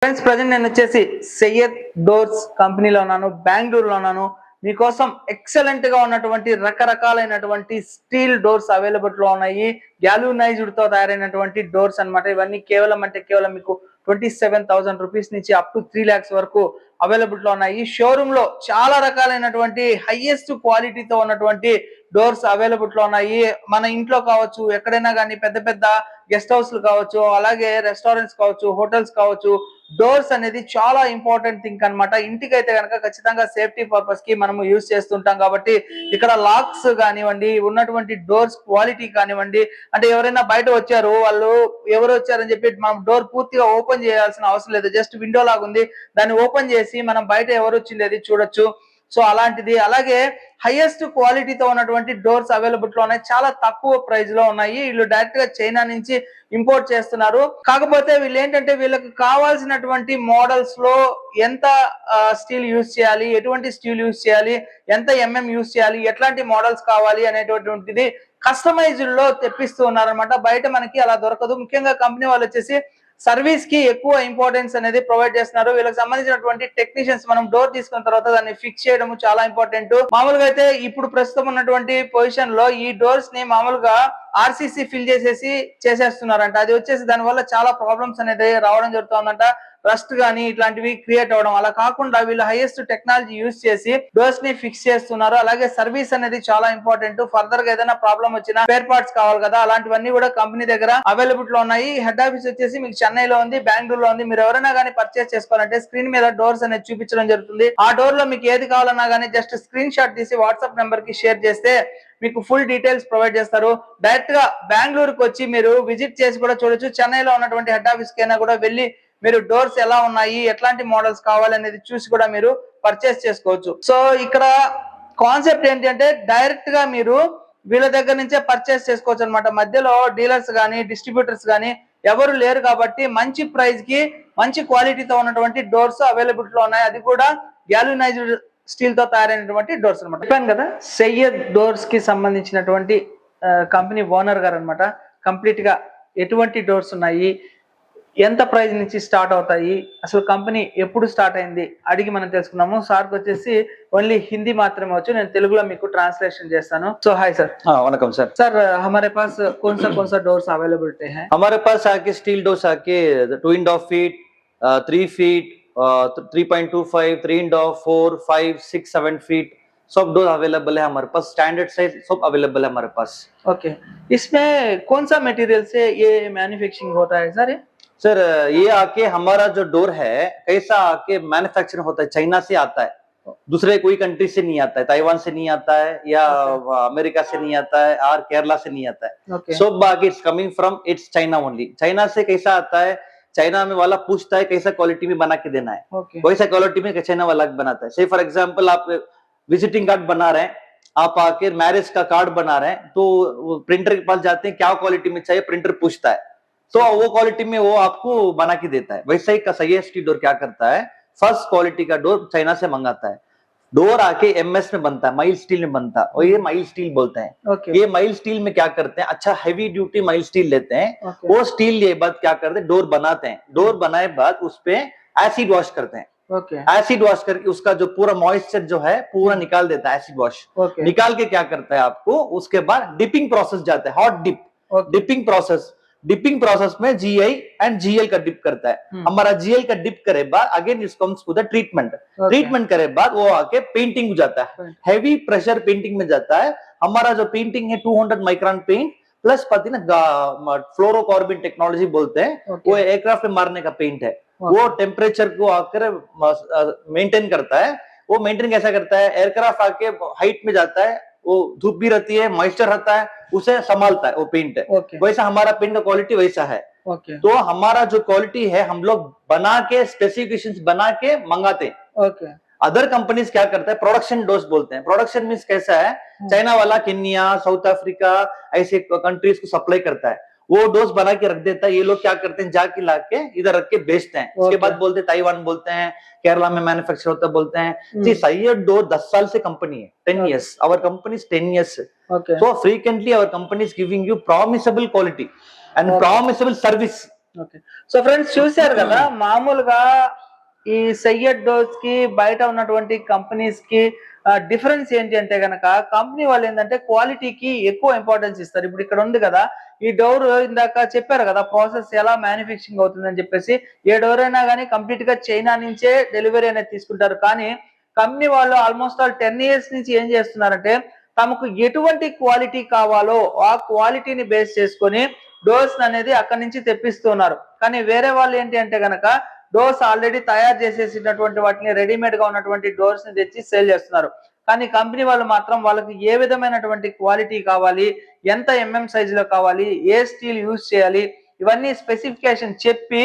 Friends present నేను వచ్చేసి Syed doors కంపెనీలో ఉన్నాను, బెంగళూరులో ఉన్నాను. మీకోసం ఎక్సలెంట్ గా ఉన్నటువంటి రకరకాలైనటువంటి స్టీల్ డోర్స్ అవైలబుల్ లో ఉన్నాయి. గ్యాల్వనైజ్డ్ తో తయారైనటువంటి డోర్స్ అన్నమాట. ఇవన్నీ కేవలం మీకు 27,000 రూపీస్ నుంచి అప్ టు 3 lakhs వరకు అవైలబుల్ లో ఉన్నాయి. షోరూమ్ లో చాలా రకాలైనటువంటి హైయెస్ట్ క్వాలిటీతో ఉన్నటువంటి డోర్స్ అవైలబుల్ లో ఉన్నాయి. మన ఇంట్లో కావచ్చు, ఎక్కడైనా కానీ పెద్ద పెద్ద గెస్ట్ హౌస్లు కావచ్చు, అలాగే రెస్టారెంట్స్ కావచ్చు, హోటల్స్ కావచ్చు, డోర్స్ అనేది చాలా ఇంపార్టెంట్ థింగ్ అనమాట. ఇంటికి అయితే కనుక ఖచ్చితంగా సేఫ్టీ పర్పస్ కి మనము యూజ్ చేస్తుంటాం కాబట్టి ఇక్కడ లాక్స్ కానివ్వండి, ఉన్నటువంటి డోర్స్ క్వాలిటీ కానివ్వండి, అంటే ఎవరైనా బయట వచ్చారు, వాళ్ళు ఎవరు వచ్చారని చెప్పి మనం డోర్ పూర్తిగా ఓపెన్ చేయాల్సిన అవసరం లేదు. జస్ట్ విండో లాగా ఉంది, దాన్ని ఓపెన్ చేసి మనం బయట ఎవరు వచ్చింది చూడొచ్చు. సో అలాంటిది, అలాగే హైయెస్ట్ క్వాలిటీతో ఉన్నటువంటి డోర్స్ అవైలబుల్ లో ఉన్నాయి. చాలా తక్కువ ప్రైస్ లో ఉన్నాయి. వీళ్ళు డైరెక్ట్ గా చైనా నుంచి ఇంపోర్ట్ చేస్తున్నారు. కాకపోతే వీళ్ళు ఏంటంటే వీళ్ళకి కావాల్సినటువంటి మోడల్స్ లో ఎంత స్టీల్ యూజ్ చేయాలి, ఎటువంటి స్టీల్ యూజ్ చేయాలి, ఎంత యూజ్ చేయాలి, ఎట్లాంటి మోడల్స్ కావాలి అనేటువంటిది కస్టమైజ్డ్ లో తెప్పిస్తూ ఉన్నారనమాట. బయట మనకి అలా దొరకదు. ముఖ్యంగా కంపెనీ వాళ్ళు వచ్చేసి సర్వీస్ కి ఎక్కువ ఇంపార్టెన్స్ అనేది ప్రొవైడ్ చేస్తున్నారు. వీళ్ళకి సంబంధించినటువంటి టెక్నీషియన్స్ మనం డోర్ తీసుకున్న తర్వాత దాన్ని ఫిక్స్ చేయడం చాలా ఇంపార్టెంట్. మామూలుగా అయితే ఇప్పుడు ప్రస్తుతం ఉన్నటువంటి పొజిషన్ లో ఈ డోర్స్ ని మామూలుగా ఆర్సీసీ ఫిల్ చేసేసి చేసేస్తున్నారంట. అది వచ్చేసి దాని వల్ల చాలా ప్రాబ్లమ్స్ అనేది రావడం జరుగుతుందంట. రస్ట్ గానీ ఇట్లాంటివి క్రియేట్ అవడం. అలా కాకుండా వీళ్ళు హైయెస్ట్ టెక్నాలజీ యూజ్ చేసి డోర్స్ ని ఫిక్స్ చేస్తున్నారు. అలాగే సర్వీస్ అనేది చాలా ఇంపార్టెంట్. ఫర్దర్ గా ఏదైనా ప్రాబ్లం వచ్చినా స్పేర్ పార్ట్స్ కావాలి కదా, అలాంటివన్నీ కూడా కంపెనీ దగ్గర అవైలబుల్ లో ఉన్నాయి. హెడ్ ఆఫీస్ వచ్చేసి మీకు చెన్నైలో ఉంది, బెంగళూరులో ఉంది. మీరు ఎవరైనా కానీ పర్చేస్ చేసుకోవాలంటే స్క్రీన్ మీద డోర్స్ అనేది చూపించడం జరుగుతుంది. ఆ డోర్ లో మీకు ఏది కావాలన్నా కానీ జస్ట్ స్క్రీన్ షాట్ తీసి వాట్సాప్ నెంబర్ కి షేర్ చేస్తే మీకు ఫుల్ డీటెయిల్స్ ప్రొవైడ్ చేస్తారు. డైరెక్ట్ గా బెంగళూరుకి వచ్చి మీరు విజిట్ చేసి కూడా చూడొచ్చు. చెన్నైలో ఉన్నటువంటి హెడ్ ఆఫీస్ కైనా కూడా వెళ్ళి మీరు డోర్స్ ఎలా ఉన్నాయి, ఎట్లాంటి మోడల్స్ కావాలి అనేది చూసి కూడా మీరు పర్చేస్ చేసుకోవచ్చు. సో ఇక్కడ కాన్సెప్ట్ ఏంటంటే డైరెక్ట్ గా మీరు వీళ్ళ దగ్గర నుంచే పర్చేస్ చేసుకోవచ్చు అనమాట. మధ్యలో డీలర్స్ కానీ డిస్ట్రిబ్యూటర్స్ కానీ ఎవరు లేరు కాబట్టి మంచి ప్రైస్ కి మంచి క్వాలిటీతో ఉన్నటువంటి డోర్స్ అవైలబుల్ లో ఉన్నాయి. అది కూడా గ్యాల్వనైజ్డ్ స్టీల్ తో తయారైనటువంటి డోర్స్ అనమాట. చెప్పాను కదా, సయ్యద్ డోర్స్ కి సంబంధించినటువంటి కంపెనీ ఓనర్ గారు అనమాట. కంప్లీట్ గా ఎటువంటి డోర్స్ ఉన్నాయి, ఎంత ప్రైస్ నుంచి స్టార్ట్ అవుతాయి, అసలు కంపెనీ ఎప్పుడు స్టార్ట్ అయింది అడిగి మనం తెలుసుకున్నాము. సార్కి వచ్చేసి ఓన్లీ హింदी మాత్రమే వచ్చు, నేను తెలుగులో మీకు ట్रांसलेशन చేస్తాను. So hi sir. Vanakkam sir. Sir हमारे पास कौन सा डोर्स अवेलेबिलिटी है? हमारे पास आके स्टील डोर्स आके 2.5 फीट, 3 फीट, 3.25, 3.5, 4, 5, 6, 7 फीट सब डोर अवेलेबल है हमारे पास। स्टैंडर्ड साइज सब अवेलेबल है हमारे पास। ओके, इसमें कौन सा मटेरियल से ये मैन्युफैक्चरिंग होता है सर? सर ये आके हमारा जो डोर है कैसा आके मैन्युफैक्चरिंग होता है, चाइना से आता है, दूसरे कोई कंट्री से नहीं आता है, ताइवान से नहीं आता है या अमेरिका से नहीं आता है और केरला से नहीं आता है। सब आके it's coming from its China only. China से कैसा आता है, चाइना में वाला पूछता है कैसा क्वालिटी में बना के देना है, वैसा क्वालिटी में चाइना वाला बनाता है। से फॉर एग्जाम्पल आप विजिटिंग कार्ड बना रहे हैं, आप आके मैरिज का कार्ड बना रहे हैं, तो प्रिंटर के पास जाते हैं, क्या क्वालिटी में चाहिए, प्रिंटर पूछता है, तो वो क्वालिटी में वो आपको बना के देता है। वैसे ही का सही स्टील डोर क्या करता है, फर्स्ट क्वालिटी का डोर चाइना से मंगाता है। डोर आके एमएस में बनता है, माइल स्टील में बनता है, और ये माइल स्टील बोलते हैं। ये माइल स्टील में क्या करते हैं, अच्छा हैवी ड्यूटी माइल स्टील लेते हैं। वो स्टील ये बाद क्या करते हैं, डोर बनाते हैं। डोर बनाए बाद उस पे एसिड वॉश करते हैं। एसिड वॉश करके उसका जो पूरा मॉइस्चर जो है पूरा निकाल देता है। एसिड वॉश निकाल के क्या करता है आपको, उसके बाद डिपिंग प्रोसेस जाता है, hot dip dipping process. Dipping process में जीआई एंड जीएल का डिप करता है। हमारा जीएल का डिप करे बाद again it comes to the treatment. Treatment करे बाद वो आके पेंटिंग हो जाता है, हैवी प्रेशर पेंटिंग में जाता है। हमारा जो पेंटिंग है 200 माइक्रोन पेंट प्लस पति ना फ्लोरोकार्बन टेक्नोलॉजी बोलते हैं, वो एयरक्राफ्ट में मारने का पेंट है। वो टेम्परेचर को आकर मेंटेन करता है। वो मेंटेन कैसा करता है, एयरक्राफ्ट आके हाइट में जाता है, वो धूप भी रहती है, मॉइस्चर रहता है, उसे संभालता है वो पेंट है। वैसा हमारा पेंट का क्वालिटी वैसा है। तो हमारा जो क्वालिटी है हम लोग बना के स्पेसिफिकेशंस बना के मंगाते हैं। अदर कंपनीज क्या करता है, प्रोडक्शन डोज बोलते हैं। प्रोडक्शन मीन्स कैसा है, चाइना वाला केन्या, साउथ अफ्रीका ऐसे कंट्रीज को सप्लाई करता है। वो डोज बना के रख देता है। ये लोग क्या करते हैं, जाके लाके इधर रख के बेचते हैं। उसके बाद बोलते हैं ताइवान बोलते हैं, केरला में मैन्युफैक्चर होता है बोलते हैं। जी सैयद डोर 10 साल से कंपनी है, 10 years। Our company is 10 years। So frequently our company is giving you promisable quality and promisable service। Okay. So friends చూశారు కదా మామూలుగా ఈ సయ్యద్ డోర్స్ కి బయట ఉన్నటువంటి కంపెనీస్ కి డిఫరెన్స్ ఏంటి అంటే గనక కంపెనీ వాళ్ళు ఏంటంటే క్వాలిటీకి ఎక్కువ ఇంపార్టెన్స్ ఇస్తారు. ఇప్పుడు ఇక్కడ ఉంది కదా ఈ డోర్ ఇందాక చెప్పారు కదా ప్రాసెస్ ఎలా మ్యానుఫ్యాక్చరింగ్ అవుతుందని చెప్పేసి ఏ డోర్ అయినా కానీ కంప్లీట్ గా చైనా నుంచే డెలివరీ అనేది తీసుకుంటారు. కానీ కంపెనీ వాళ్ళు ఆల్మోస్ట్ ఆల్ 10 ఇయర్స్ నుంచి ఏం చేస్తున్నారంటే తమకు ఎటువంటి క్వాలిటీ కావాలో ఆ క్వాలిటీని బేస్ చేసుకొని డోర్స్ అనేది అక్కడి నుంచి తెప్పిస్తున్నారు. కానీ వేరే వాళ్ళు ఏంటి అంటే గనక డోర్స్ ఆల్రెడీ తయారు చేసేసినటువంటి వాటిని రెడీమేడ్ గా ఉన్నటువంటి డోర్స్ ని తెచ్చి సేల్ చేస్తున్నారు. కానీ కంపెనీ వాళ్ళు మాత్రం వాళ్ళకి ఏ విధమైనటువంటి క్వాలిటీ కావాలి, ఎంత సైజ్ లో కావాలి, ఏ స్టీల్ యూజ్ చేయాలి, ఇవన్నీ స్పెసిఫికేషన్ చెప్పి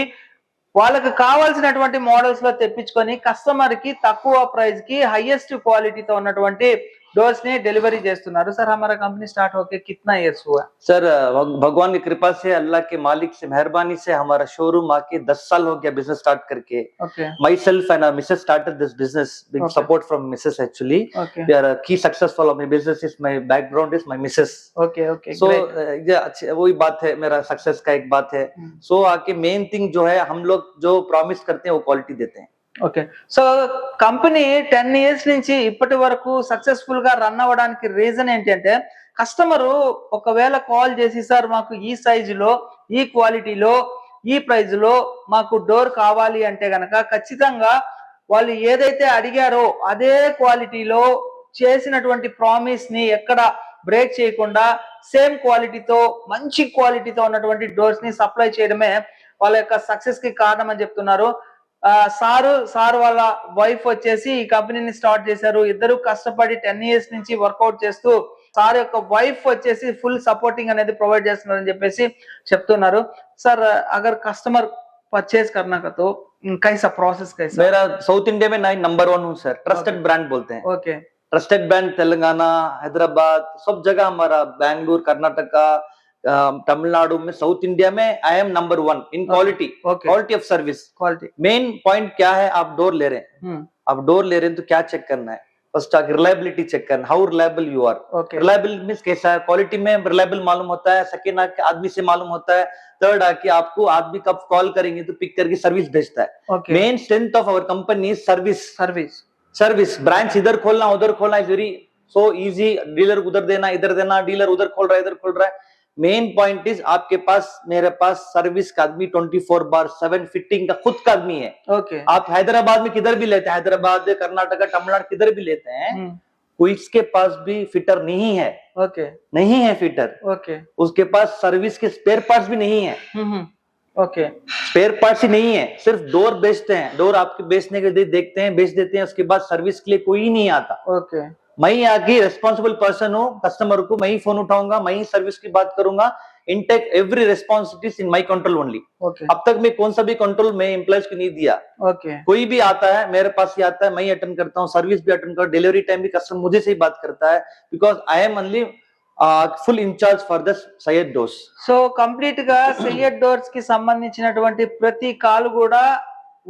వాళ్ళకి కావాల్సినటువంటి మోడల్స్ లో తెప్పించుకొని కస్టమర్ కి తక్కువ ప్రైస్ కి హైయెస్ట్ క్వాలిటీతో ఉన్నటువంటి डोर्स ने डिलीवरी చేస్తున్నారు. सर हमारा कंपनी स्टार्ट होके कितना इयर्स हुआ? सर भगवान की कृपा से, अल्लाह के मालिक से मेहरबानी से हमारा शोरूम आके 10 साल हो गया बिजनेस स्टार्ट करके. Okay. Myself and Mrs. started this business with Okay. support from Mrs. actually. Okay. We are a key successful of my business is my background is my Mrs. Okay, okay. So Great. ये वही बात है, मेरा success का एक बात है. So आके मेन थिंग जो है हम लोग जो प्रॉमिस करते हैं वो क्वालिटी देते हैं. ఓకే. సో కంపెనీ 10 ఇయర్స్ నుంచి ఇప్పటి వరకు సక్సెస్ఫుల్ గా రన్ అవ్వడానికి రీజన్ ఏంటంటే కస్టమరు ఒకవేళ కాల్ చేసి సార్ మాకు ఈ సైజులో, ఈ క్వాలిటీలో, ఈ ప్రైస్ లో మాకు డోర్ కావాలి అంటే గనక ఖచ్చితంగా వాళ్ళు ఏదైతే అడిగారో అదే క్వాలిటీలో చేసినటువంటి ప్రామిస్ ని ఎక్కడ బ్రేక్ చేయకుండా సేమ్ క్వాలిటీతో మంచి క్వాలిటీతో ఉన్నటువంటి డోర్స్ ని సప్లై చేయడమే వాళ్ళ యొక్క సక్సెస్ కి కారణం అని చెప్తున్నారు. సార్ వాళ్ళ వైఫ్ వచ్చేసి ఈ కంపెనీని స్టార్ట్ చేశారు. ఇద్దరు కష్టపడి 10 ఇయర్స్ నుంచి వర్కౌట్ చేస్తూ సార్ యొక్క వైఫ్ వచ్చేసి ఫుల్ సపోర్టింగ్ అనేది ప్రొవైడ్ చేస్తున్నారని చెప్పేసి చెప్తున్నారు. సార్ అగర్ కస్టమర్ परचेज करना का तो कैसा प्रोसेस कैसा? मेरा साउथ इंडिया में नंबर 1 हूँ सर. ट्रस्टेड ब्रांड बोलते हैं. Okay. Trusted brand Telangana, Hyderabad, सब जगह हमारा, बैंगलोर, कर्नाटका, तमिलनाडु में, साउथ इंडिया में I am number 1 in quality. Quality of service. Quality main point क्या है, आप डोर ले रहे हैं, आप डोर ले रहे हैं तो क्या चेक करना है? फर्स्ट रिलायबिलिटी चेक करना, how reliable you are. Reliable means कैसा है, क्वालिटी में रिलायबल मालूम होता है. सेकंड आके आदमी से मालूम होता है. थर्ड आके आपको आदमी कब कॉल करेंगे तो पिक करके सर्विस भेजता है. Main strength of our company is service. Service. Branch इधर खोलना उधर खोलना is very so easy. Dealer उधर देना इधर देना, डीलर उधर खोल रहा है इधर खोल रहा है. मेन पॉइंट इज आपके पास, मेरे पास सर्विस का आदमी 24/7 फिटिंग का खुद का आदमी है. ओके. आप हैदराबाद में किधर भी लेते हैं, हैदराबाद, कर्नाटका, तमिलनाडु किधर भी लेते हैं, कोई इसके पास भी फिटर नहीं है. ओके. नहीं है फिटर. ओके. उसके पास सर्विस के स्पेयर पार्ट्स भी नहीं है. ओके. स्पेयर पार्ट्स ही नहीं है, सिर्फ डोर बेचते हैं. डोर आपके बेचने के लिए देखते हैं, बेच देते हैं, उसके बाद सर्विस के लिए कोई नहीं आता. ओके. मैं यहाँ की रेस्पॉन्सिबल पर्सन हूँ. कस्टमर को मैं ही फोन उठाऊंगा, मैं ही सर्विस की बात करूंगा. Intake every responsibilities in my control only. अब तक मैं कौन सा भी कंट्रोल मैं एम्प्लॉयज को नहीं दिया. ओके. कोई भी आता है मेरे पास ही आता है, मैं ही अटेंड करता हूँ, सर्विस भी अटेंड कर, डिलीवरी टाइम भी कस्टमर मुझे से ही बात करता है. Because I am only full incharge for the Syed doors. So complete గా సయ్యద్ డోర్స్ కి సంబంధించినటువంటి ప్రతి కాల్ కూడా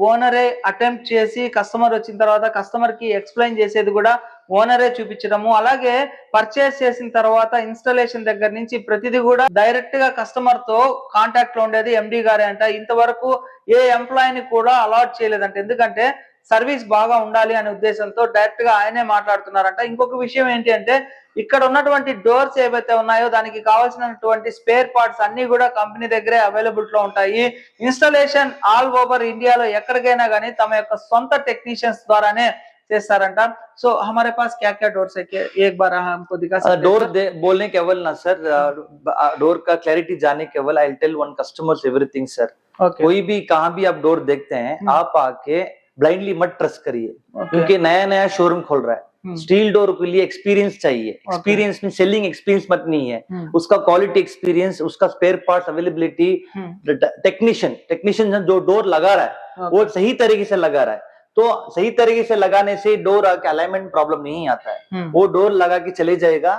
ఓనరే అటెంప్ట్ చేసి కస్టమర్ వచ్చిన తర్వాత కస్టమర్ కి ఎక్స్ప్లెయిన్ చేసేది కూడా ఓనరే చూపించడము, అలాగే పర్చేస్ చేసిన తర్వాత ఇన్స్టాలేషన్ దగ్గర నుంచి ప్రతిదీ కూడా డైరెక్ట్ గా కస్టమర్ తో కాంటాక్ట్ లో ఉండేది ఎండి గారే అంట. ఇంతవరకు ఏ ఎంప్లాయీని కూడా అలాట్ చేయలేదంట, ఎందుకంటే సర్వీస్ బాగా ఉండాలి అనే ఉద్దేశంతో డైరెక్ట్ గా ఆయనే మాట్లాడుతున్నారంట. ఇంకొక విషయం ఏంటి అంటే ఇక్కడ ఉన్నటువంటి డోర్స్ ఏవైతే ఉన్నాయో దానికి కావాల్సినటువంటి స్పేర్ పార్ట్స్ అన్ని కూడా కంపెనీ దగ్గరే అవైలబుల్ లో ఉంటాయి. ఇన్స్టాలేషన్ ఆల్ ఓవర్ ఇండియాలో ఎక్కడికైనా కానీ తమ యొక్క సొంత టెక్నీషియన్స్ ద్వారానే చేస్తారంట. సో हमारे पास क्या क्या डोर्स है कि एक बार हमको दिखा सकते हैं? डोर बोलने केवल ना सर, डोर का क्लैरिटी जाने केवल I tell one customers everything sir. कोई भी कहाँ भी आप डोर देखते हैं, आप आके ब्लाइंडली मत ट्रस्ट करिए, क्योंकि नया नया शोरूम खोल रहा है. स्टील डोर के लिए एक्सपीरियंस चाहिए. एक्सपीरियंस में सेलिंग एक्सपीरियंस मत नहीं है, उसका क्वालिटी एक्सपीरियंस, उसका स्पेयर पार्ट्स अवेलेबिलिटी, टेक्नीशियन जो डोर लगा रहा है वो सही तरीके से लगा रहा है. तो सही तरीके से लगाने से डोर आके अलाइनमेंट प्रॉब्लम नहीं आता है. वो डोर लगा के चले जाएगा,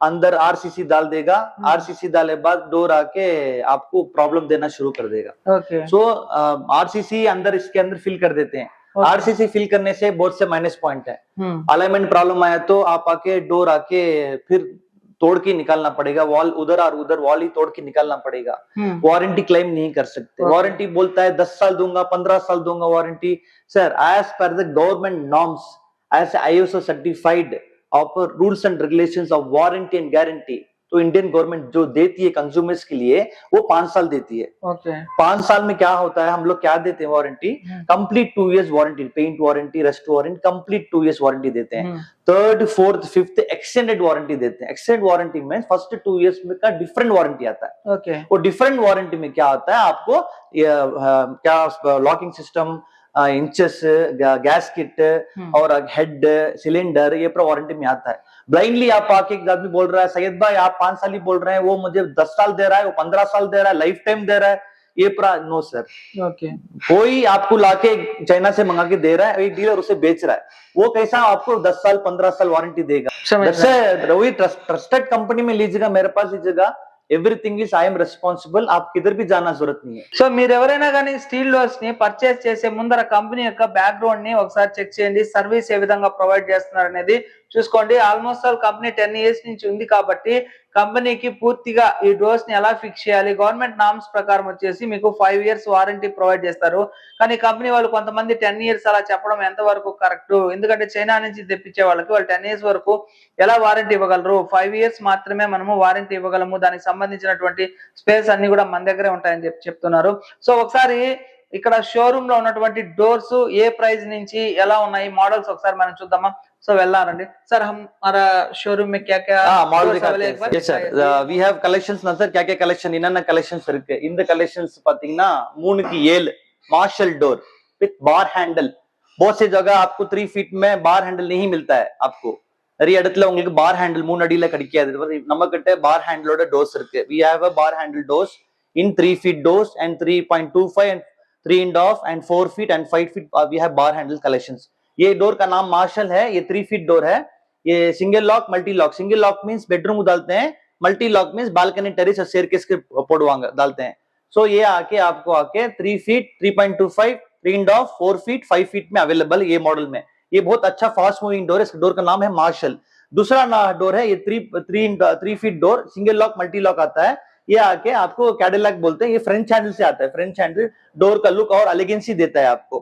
अंदर आरसीसी डाल देगा, आरसीसी डाले बाद डोर आके आपको प्रॉब्लम देना शुरू कर देगा. सो आरसीसी अंदर इसके अंदर फिल कर देते हैं. आरसीसी फिल करने से बहुत से माइनस पॉइंट है. अलाइनमेंट प्रॉब्लम आया तो आप आके डोर आके फिर तोड़ के निकालना पड़ेगा, वॉल उधर और उधर वॉल ही तोड़ के निकालना पड़ेगा। वारंटी क्लेम नहीं कर सकते। वारंटी बोलता है 10 साल दूंगा, 15 साल दूंगा warranty. Sir, as per the government norms, as ISO certified of rules and regulations of warranty and guarantee, तो इंडियन गवर्नमेंट जो देती है कंज्यूमर्स के लिए वो 5 साल देती है। ओके 5 साल में क्या होता है, हम लोग क्या देते हैं warranty, complete 2 years warranty, paint warranty, rust warranty, complete 2 years warranty देते हैं। Third, fourth, fifth extended warranty देते हैं। एक्सटेंडेड वारंटी में फर्स्ट 2 इयर्स में का डिफरेंट वारंटी आता है। ओके वो डिफरेंट वारंटी में क्या होता है, आपको क्या locking system, inches, gas kit और हेड, सिलेंडर, ये पूरा वारंटी में आता है। ब्लाइंडली आप आके एक आदमी बोल रहा है सैयद भाई आप 5 साल ही बोल रहे हैं, वो मुझे 10 साल दे रहा है, वो 15 साल दे रहा है, लाइफ टाइम दे रहा है, ये पूरा नो सर। ओके कोई आपको लाके चाइना से मंगा के दे रहा है, एक डीलर उसे बेच रहा है, वो कैसा आपको 10 साल 15 साल वारंटी देगा। वही ट्रस्टेड कंपनी में लीजिएगा, मेरे पास लीजिएगा, ఎవ్రీథింగ్ ఇస్ ఐఎమ్ రెస్పాన్సిబుల్, आप किधर भी जाना जरूरत नहीं है। సో మీరు ఎవరైనా కానీ స్టీల్ డోర్స్ ని పర్చేస్ చేసే ముందర కంపెనీ యొక్క బ్యాక్గ్రౌండ్ ని ఒకసారి చెక్ చేయండి, సర్వీస్ ఏ విధంగా ప్రొవైడ్ చేస్తున్నారు అనేది చూసుకోండి। ఆల్మోస్ట్ ఆల్ కంపెనీ 10 ఇయర్స్ నుంచి ఉంది కాబట్టి కంపెనీకి పూర్తిగా ఈ డోర్స్ ని ఎలా ఫిక్స్ చేయాలి, గవర్నమెంట్ నామ్స్ ప్రకారం వచ్చేసి మీకు 5 ఇయర్స్ వారంటీ ప్రొవైడ్ చేస్తారు। కానీ కంపెనీ వాళ్ళు కొంతమంది 10 ఇయర్స్ అలా చెప్పడం ఎంత వరకు కరెక్ట్, ఎందుకంటే చైనా నుంచి తెప్పించే వాళ్ళకి వాళ్ళు 10 ఇయర్స్ వరకు ఎలా వారంటీ ఇవ్వగలరు, 5 ఇయర్స్ మాత్రమే మనము వారంటీ ఇవ్వగలము, దానికి సంబంధించినటువంటి స్పేస్ అన్ని కూడా మన దగ్గరే ఉంటాయని చెప్తున్నారు। సో ఒకసారి ఇక్కడ షోరూమ్ లో ఉన్నటువంటి డోర్స్ ఏ ప్రైస్ నుంచి ఎలా ఉన్నాయి, మోడల్స్ ఒకసారి మనం చూద్దామా। సో వెళ్ళారండి సార్, हमारा शोरूम में क्या क्या मॉडल दिखाते हैं। Yes sir, we have collections ना सर, क्या क्या कलेक्शन इन्ना कलेक्शंस இருக்கு। இந்த कलेक्शंस பாத்தீங்கன்னா 3 की 7 Marshal door with bar handle. बहुत से जगह आपको 3 फीट में बार हैंडल नहीं मिलता है। आपको நிறைய இடத்துல உங்களுக்கு பார் ஹேண்டில் 3 அடியில கிடைக்காது। நம்ம கிட்ட பார் ஹேண்டிலோட டோர்ஸ் இருக்கு। we have a bar handle doors in 3 feet doors and 3.25 and 3.5 and 4 feet and 5 feet we have bar handle collections। ये डोर का नाम मार्शल है। ये 3 फीट डोर है। ये single lock, multi lock. Single lock means bedroom डालते हैं, multi lock means balcony, terrace और स्टेयरकेस के पोड़वांग डालते हैं। सो ये आके आपको आके 3 फीट, 3.25, 3.5, 4 फीट, 5 फीट में अवेलेबल ये मॉडल में। ये बहुत अच्छा फास्ट मूविंग डोर है। इस डोर का नाम है मार्शल। दूसरा डोर है ये 3 feet door, single lock, multi lock आता है। ये आके आपको कैडिलैक बोलते हैं। ये फ्रेंच हैंडल से आता है। फ्रेंच हैंडल डोर का लुक और एलिगेंसी देता है आपको।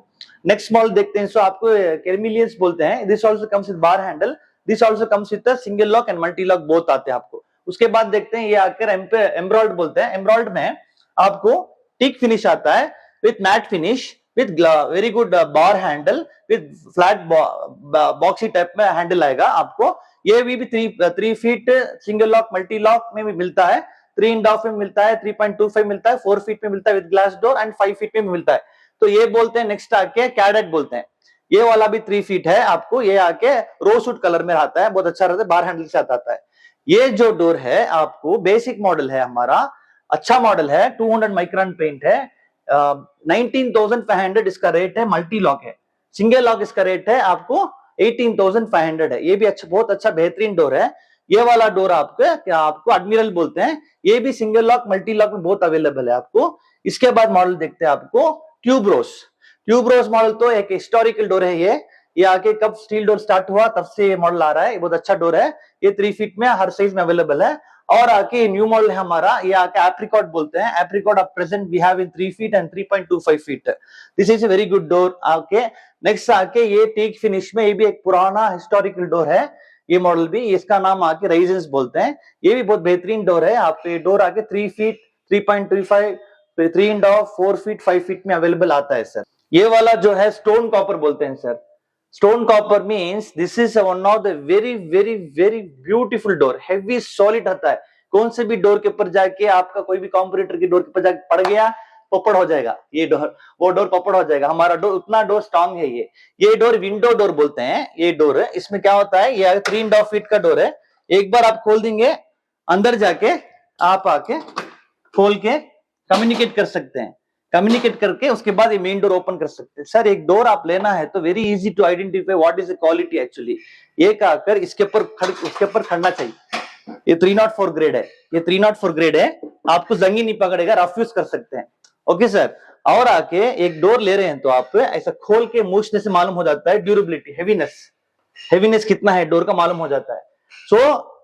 नेक्स्ट मॉडल देखते हैं। सो आपको कैरमिलियंस बोलते हैं। This also comes with bar handle, this also comes with single lock and multi lock, both आते हैं आपको। उसके बाद देखते हैं ये आकर एम्ब्रॉयड बोलते हैं। एम्ब्रॉयड में आपको टिक फिनिश आता है with matte finish, with very good bar handle, with flat boxy type में हैंडल आएगा आपको। ये भी 3 feet single lock, multi lock में भी मिलता है, 3.5 में मिलता है, 3.25 मिलता है, 4 फीट में मिलता है with glass door and 5 feet में मिलता है। तो ये बोलते हैं। नेक्स्ट आके कैडेट बोलते हैं। ये वाला भी 3 फीट है आपको। ये आके रोजवुड कलर में आता है, बहुत अच्छा रहता है, बार हैंडल से आता है। ये जो डोर है आपको बेसिक मॉडल है हमारा, अच्छा मॉडल है। 200 माइक्रोन पेंट है। 19,500 इसका रेट है। मल्टी लॉक है। सिंगल लॉक इसका रेट है आपको 18,500 है। ये भी अच्छा, बहुत अच्छा बेहतरीन डोर है। ये वाला डोर आपको एडमिरल बोलते हैं। ये भी सिंगल लॉक, मल्टी लॉक में बहुत अवेलेबल है आपको। इसके बाद मॉडल देखते हैं आपको ट्यूबरोस। ट्यूबरोस मॉडल तो एक हिस्टोरिकल डोर है। ये आके कब स्टील डोर स्टार्ट हुआ तब से ये मॉडल आ रहा है। ये बहुत अच्छा डोर है। ये 3 फीट में हर साइज में अवेलेबल है। और आके न्यू मॉडल है हमारा। ये आके एप्रिकॉट बोलते हैं। Apricot of present we have in 3 feet and 3.25 feet. This is a very good door. आके नेक्स्ट आके ये टीक फिनिश में, ये भी एक पुराना हिस्टोरिकल डोर है। ये मॉडल भी, इसका नाम आके राइजेंस बोलते हैं। ये भी बहुत बेहतरीन डोर है। आप ये डोर आके 3 फीट, 3.25, 3.5, 4 फीट, 5 फीट में अवेलेबल आता है सर। ये वाला जो है स्टोन कॉपर बोलते हैं sir. Stone copper means this is one of the very very very beautiful door. Heavy solid आता है। कौन से भी डोर के ऊपर जाके आपका कोई भी कॉम्पिटिटर की डोर के ऊपर जाके पड़ गया, पपड़ हो जाएगा। ये डोर, वो डोर पपड़ हो जाएगा। हमारा डोर उतना डोर स्ट्रांग है। ये डोर विंडो डोर बोलते हैं। ये डोर है, इसमें क्या होता है, ये 3.5 फीट का डोर है। एक बार आप खोल देंगे, अंदर जाके आप आके खोल के कम्युनिकेट कर सकते हैं। कम्युनिकेट करके उसके बाद ये मेन डोर ओपन कर सकते हैं। सर एक डोर आप लेना है तो very easy to identify what is the quality actually. एक आकर इसके ऊपर उसके ऊपर खड़ना चाहिए। ये 304 ग्रेड है। ये 304 ग्रेड है। आपको जंगी नहीं पकड़ेगा, रफ यूज कर सकते हैं। Okay sir. और आके एक डोर ले रहे हैं तो आप ऐसा खोल के मूछने से मालूम हो जाता है ड्यूरेबिलिटी, हेवीनेस कितना है डोर का मालूम हो जाता है। सो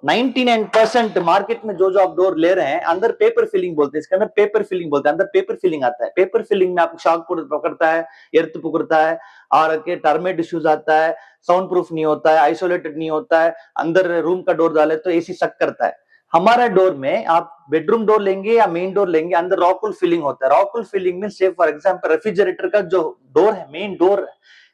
99% मार्केट में जो आप डोर ले रहे हैं अंदर पेपर फिलिंग बोलते हैं, इसके अंदर पेपर फिलिंग बोलते हैं, अंदर पेपर फिलिंग आता है। पेपर फिलिंग में आपको शॉक पकड़ता है, एर्थ पकड़ता है, और के टर्मेट इश्यूज आता है, साउंड प्रूफ नहीं होता है, आइसोलेटेड नहीं होता है, अंदर रूम का डोर डाले तो एसी सक करता है। हमारा डोर में आप बेडरूम डोर लेंगे या मेन डोर लेंगे, अंदर रॉकुल फिलिंग होता है। रॉकुल फिलिंग में से फॉर एग्जांपल रेफ्रिजरेटर का जो डोर है, मेन डोर,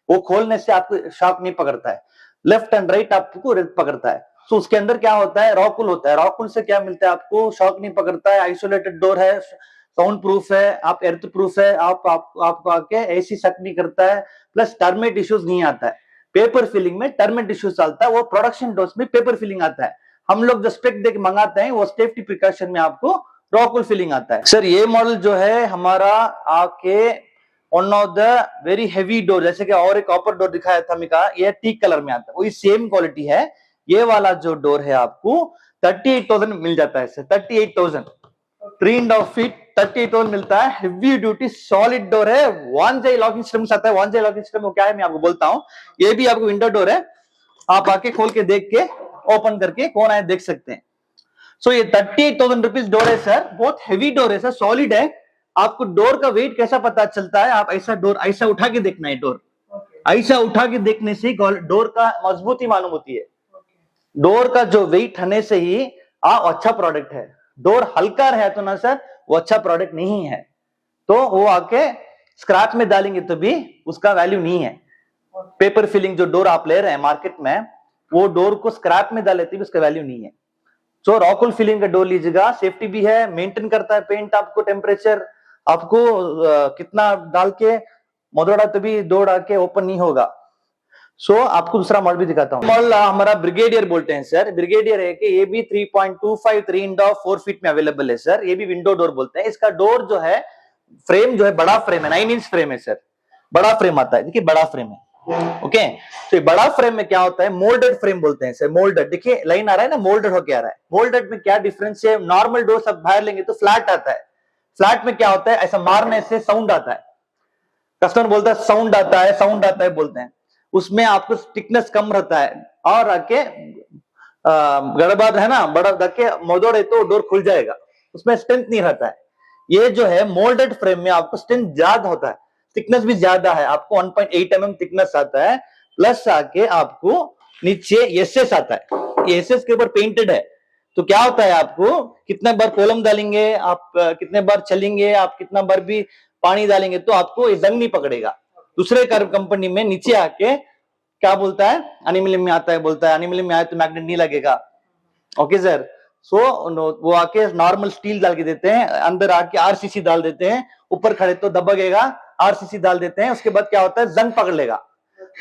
वो खोलने से आपको शॉक नहीं पकड़ता है, लेफ्ट एंड राइट आपको पकड़ता है। तो उसके अंदर क्या होता है, रॉकुल होता है। रॉकुल से क्या मिलता है आपको, शॉक नहीं पकड़ता है, आइसोलेटेड डोर है, साउंड प्रूफ है, आप एर्थ प्रूफ है, आपको आके एसी सक नहीं करता है, प्लस टर्मेट इश्यूज नहीं आता है। पेपर फिलिंग में टर्मेट इश्यूज चलता है, वो प्रोडक्शन डोज में पेपर फिलिंग आता है। हम लोग जो स्पेक देके मंगाते हैं वो सेफ्टी प्रिकॉशन में आपको रॉकुल फिलिंग आता है। सर ये मॉडल जो है हमारा आके one of the very heavy door, जैसे कि और एक कॉपर डोर दिखाया था मिका, ये टीक कलर में आता है, वही सेम क्वालिटी है। ये वाला जो डोर है आपको 38,000 मिल जाता है सर, 38,000 3.5 फीट 38,000 मिलता है। हेवी ड्यूटी सॉलिड डोर है, वन जाई लॉकिंग सिस्टम आता है। वन जाई लॉकिंग सिस्टम क्या है मैं आपको बोलता हूँ। ये भी आपको विंडो डोर है, आप आके खोल के देख के ओपन करके कौन आए देख सकते हैं। सो ये 38,000 रुपीज डोर है सर, बहुत हेवी डोर है सर, सॉलिड है। आपको डोर का वेट कैसा पता चलता है, आप ऐसा डोर ऐसा उठा के देखना है, डोर ऐसा उठा के देखने से डोर का मजबूती मालूम होती है। डोर का जो वेट होने से ही अच्छा प्रोडक्ट है। डोर हल्का है तो ना सर वो अच्छा प्रोडक्ट नहीं है, तो वो आके स्क्रैप में डालेंगे तो भी उसका वैल्यू नहीं है। पेपर फिलिंग जो डोर आप ले रहे हैं मार्केट में, वो डोर को स्क्रैप में डाले भी उसका वैल्यू नहीं है। सो रॉकुल फिलिंग का डोर लीजिएगा, सेफ्टी भी है, मेंटेन करता है पेंट, आपको टेम्परेचर आपको कितना डाल के मोदोड़ा तभी डोर आके ओपन नहीं होगा। सो आपको दूसरा मॉडल भी दिखाता हूँ। मॉडल हमारा ब्रिगेडियर बोलते हैं सर। ब्रिगेडियर है कि ये भी 3.25 3.4 फीट में अवेलेबल है सर। ये भी विंडो डोर बोलते हैं। इसका डोर जो है, फ्रेम जो है बड़ा फ्रेम है, 9 इंच फ्रेम है सर, बड़ा फ्रेम आता है। देखिए बड़ा फ्रेम है, ओके। तो बड़ा फ्रेम में क्या होता है, मोल्डेड फ्रेम बोलते हैं सर, मोल्डेड। देखिए लाइन आ रहा है ना, मोल्डेड होके आ रहा है। मोल्डेड में क्या डिफरेंस है, नॉर्मल डोर सब बाहर लेंगे तो फ्लैट आता है। फ्लैट में क्या होता है, ऐसा मारने से साउंड आता है, कस्टमर बोलता है साउंड आता है, साउंड आता है बोलते हैं। उसमें आपको थिकनेस कम रहता है और आके गड़बड़ है ना, बड़ा धक्के मोदोड़े तो डोर खुल जाएगा, उसमें स्ट्रेंथ नहीं रहता है। ये जो है मोल्डेड फ्रेम में आपको स्ट्रेंथ ज्यादा होता है, थिकनेस भी ज्यादा है, आपको 1.8 mm थिकनेस आता है, प्लस आके आपको नीचे एसएस आता है। ये एसएस के ऊपर पेंटेड है, तो क्या होता है, आपको कितने बार कॉलम डालेंगे आप, कितने बार चलेंगे आप, कितना बार भी पानी डालेंगे तो आपको ये जंग नहीं पकड़ेगा। दूसरे कंपनी में नीचे आके क्या बोलता है, एल्यूमिनियम में आता है, बोलता है एल्यूमिनियम में आए तो मैग्नेट नहीं लगेगा, ओके सर। सो वो आके नॉर्मल स्टील डाल के देते हैं, अंदर आके आरसीसी डाल देते हैं, ऊपर खड़े तो दबेगा, आरसीसी डाल देते हैं, उसके बाद क्या होता है, जंग पकड़ लेगा।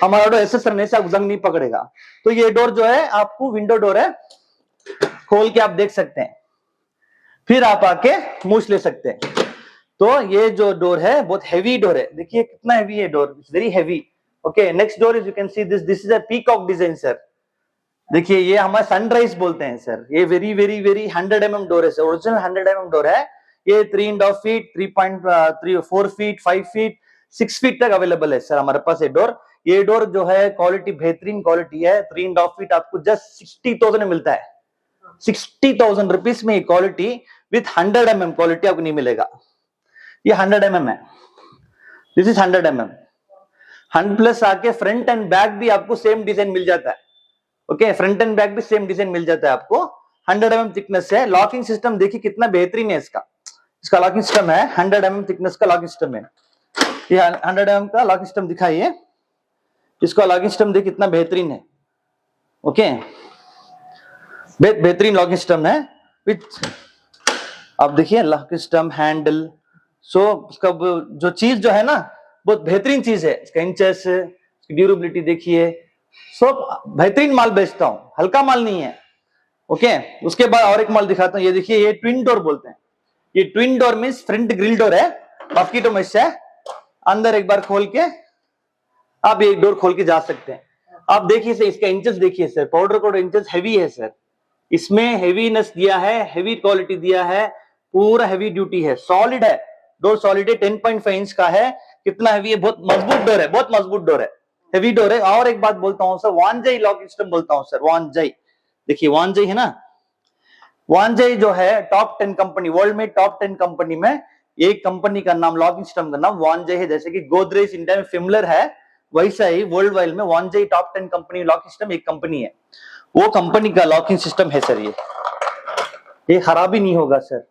हमारा डोर ऐसे करने से जंग नहीं पकड़ेगा। तो ये डोर जो है आपको विंडो डोर है, खोल के आप देख सकते हैं, फिर आप आके मूछ ले सकते हैं। तो ये जो डोर है बहुत हेवी डोर है, देखिए कितना हेवी है door, it's very heavy. Okay, next door is, you can see this is a peacock design sir. देखिए ये हमारा सनराइज बोलते हैं सर। ये very very very 100 mm door है सर, ओरिजिनल 100 mm डोर है। ये 3.5 फीट 3.4 फीट 5 फीट 6 फीट तक अवेलेबल है सर हमारे पास ये डोर। ये डोर जो है क्वालिटी बेहतरीन क्वालिटी है। 3.5 फीट आपको जस्ट 60,000 में मिलता है। 60,000 रुपीज में ये क्वालिटी विथ 100 mm क्वालिटी आपको नहीं मिलेगा। ये 100 mm है, दिस इज 100 mm। 100 प्लस आके फ्रंट एंड बैक भी आपको सेम डिजाइन मिल जाता है, ओके, फ्रंट एंड बैक भी सेम डिजाइन मिल जाता है आपको। 100 mm थिकनेस है। लॉकिंग सिस्टम देखिए कितना बेहतरीन है इसका लॉकिंग सिस्टम है, 100 mm थिकनेस का लॉकिंग सिस्टम है। ये 100 mm का लॉकिंग सिस्टम दिखाइए, इसका लॉकिंग सिस्टम देखिए कितना बेहतरीन है, ओके, बेहतरीन लॉकिंग सिस्टम है विथ, आप देखिए लॉकिंग सिस्टम, हैंडल। सो इसका जो चीज जो है ना बहुत बेहतरीन चीज है, इसका इंचेस, ड्यूरेबिलिटी देखिए, सो बेहतरीन माल बेचता हूं, हल्का माल नहीं है, ओके। उसके बाद और एक माल दिखाता हूं, ये देखिए, ये ट्विन डोर बोलते हैं। ये twin door means front grille door है, मॉस्किटो मेश है। अंदर एक बार खोल के आप एक डोर खोल के जा सकते हैं। आप देखिए सर, इसका इंचेस देखिए sir, powder code inches heavy है सर, इसमें हेवीनेस दिया है, हेवी क्वालिटी दिया है, पूरा हेवी ड्यूटी है, सॉलिड है डोर, सॉलिड है, 10.5 इंच का है। कितना हेवी है, बहुत मजबूत डोर है, बहुत मजबूत डोर है, हेवी डोर है। और एक बात बोलता हूं सर, वानजाई लॉकिंग सिस्टम बोलता हूं सर, वानजाई देखिए वांजई है ना, वांजई जो है टॉप 10 कंपनी, वर्ल्ड में टॉप 10 कंपनी में एक कंपनी का नाम, लॉकिंग सिस्टम का नाम वांजई है। जैसे कि गोदरेज इंडिया में फिमलर है, वैसा ही वर्ल्ड वाइड में वांजई टॉप 10 कंपनी लॉकिंग सिस्टम एक कंपनी है, वो कंपनी का लॉकिंग सिस्टम है सर। ये खराब ही नहीं होगा सर।